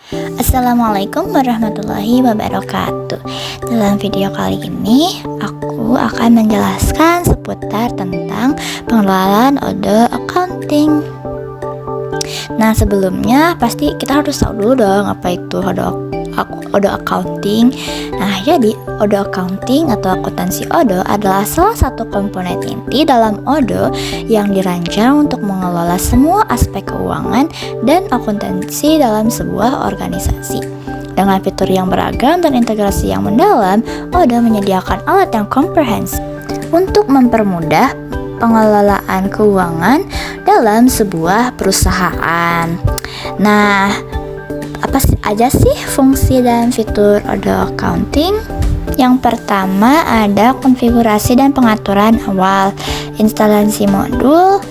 Assalamualaikum warahmatullahi wabarakatuh. Dalam video kali ini, aku akan menjelaskan seputar tentang pengelolaan Odoo Accounting. Nah, sebelumnya pasti kita harus tahu dulu dong apa itu Odoo Accounting. Nah, jadi Odoo Accounting atau akuntansi Odoo adalah salah satu komponen inti dalam Odoo yang dirancang untuk mengelola semua aspek keuangan dan akuntansi dalam sebuah organisasi. Dengan fitur yang beragam dan integrasi yang mendalam, Odoo menyediakan alat yang komprehensif untuk mempermudah pengelolaan keuangan dalam sebuah perusahaan. Nah, apa aja sih fungsi dan fitur Odoo Accounting? Yang pertama ada konfigurasi dan pengaturan awal. Instalasi modul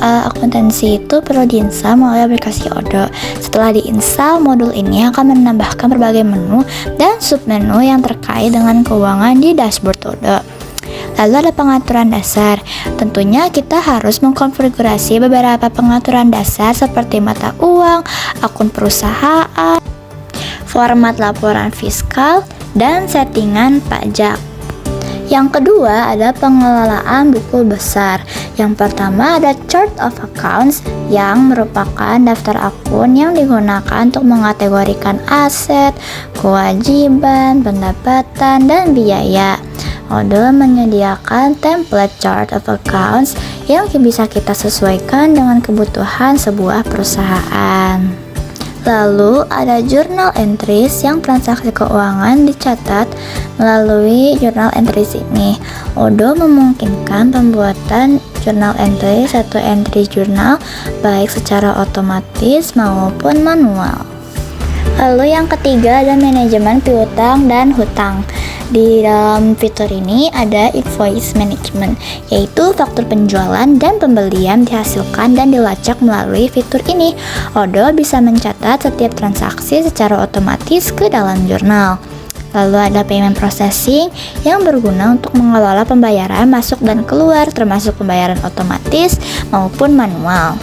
akuntansi itu perlu diinstal melalui aplikasi Odoo. Setelah diinstal, modul ini akan menambahkan berbagai menu dan submenu yang terkait dengan keuangan di dashboard Odoo. Lalu ada pengaturan dasar. Tentunya kita harus mengkonfigurasi beberapa pengaturan dasar seperti mata uang, akun perusahaan, format laporan fiskal, dan settingan pajak. Yang kedua ada pengelolaan buku besar. Yang pertama ada chart of accounts yang merupakan daftar akun yang digunakan untuk mengategorikan aset, kewajiban, pendapatan, dan biaya. Odoo menyediakan template chart of accounts yang bisa kita sesuaikan dengan kebutuhan sebuah perusahaan. Lalu ada journal entries yang transaksi keuangan dicatat melalui journal entries ini. Odoo memungkinkan pembuatan journal entry satu entry jurnal baik secara otomatis maupun manual. Lalu yang ketiga ada manajemen piutang dan hutang. Di dalam fitur ini ada invoice management, yaitu faktur penjualan dan pembelian dihasilkan dan dilacak melalui fitur ini. Odoo bisa mencatat setiap transaksi secara otomatis ke dalam jurnal. Lalu ada payment processing yang berguna untuk mengelola pembayaran masuk dan keluar, termasuk pembayaran otomatis maupun manual.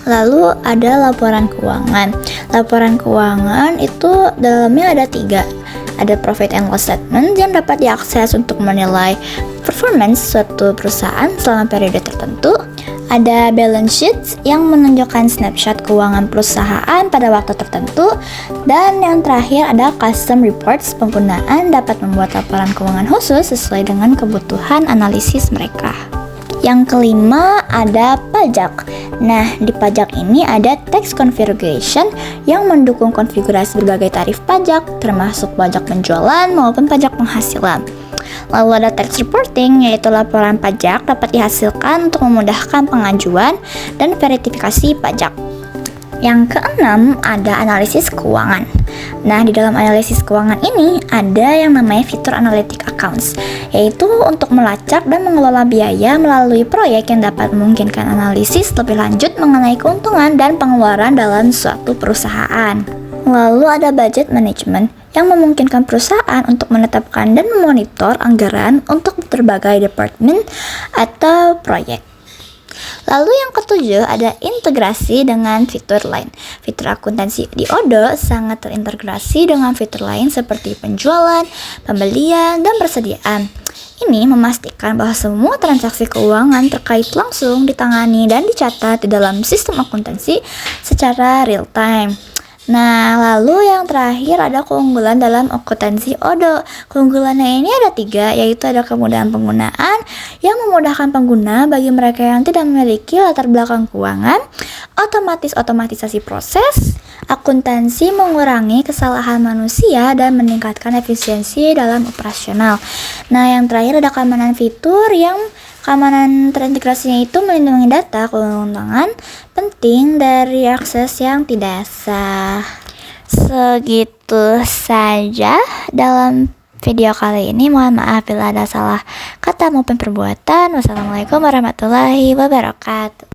Lalu ada laporan keuangan. Laporan keuangan itu dalamnya ada 3. Ada profit and loss statement yang dapat diakses untuk menilai performance suatu perusahaan selama periode tertentu. Ada balance sheet yang menunjukkan snapshot keuangan perusahaan pada waktu tertentu. Dan yang terakhir ada custom reports. Penggunaan dapat membuat laporan keuangan khusus sesuai dengan kebutuhan analisis mereka. Yang kelima ada pajak. Nah, di pajak ini ada tax configuration yang mendukung konfigurasi berbagai tarif pajak, termasuk pajak penjualan maupun pajak penghasilan. Lalu ada tax reporting, yaitu laporan pajak dapat dihasilkan untuk memudahkan pengajuan dan verifikasi pajak. Yang keenam ada analisis keuangan. Nah, di dalam analisis keuangan ini ada yang namanya fitur analytic accounts, yaitu untuk melacak dan mengelola biaya melalui proyek yang dapat memungkinkan analisis lebih lanjut mengenai keuntungan dan pengeluaran dalam suatu perusahaan. Lalu ada budget management yang memungkinkan perusahaan untuk menetapkan dan memonitor anggaran untuk berbagai departemen atau proyek. Lalu yang ketujuh ada integrasi dengan fitur lain. Fitur akuntansi di Odoo sangat terintegrasi dengan fitur lain seperti penjualan, pembelian, dan persediaan. Ini memastikan bahwa semua transaksi keuangan terkait langsung ditangani dan dicatat di dalam sistem akuntansi secara real time. Nah, lalu yang terakhir ada keunggulan dalam akuntansi Odoo. Keunggulannya ini ada 3, yaitu ada kemudahan penggunaan yang memudahkan pengguna bagi mereka yang tidak memiliki latar belakang keuangan, otomatisasi proses, akuntansi mengurangi kesalahan manusia dan meningkatkan efisiensi dalam operasional. Nah, yang terakhir ada keamanan fitur yang keamanan terintegrasinya itu melindungi data keuangan penting dari akses yang tidak sah. Segitu saja dalam video kali ini. Mohon maaf bila ada salah kata maupun perbuatan. Wassalamualaikum warahmatullahi wabarakatuh.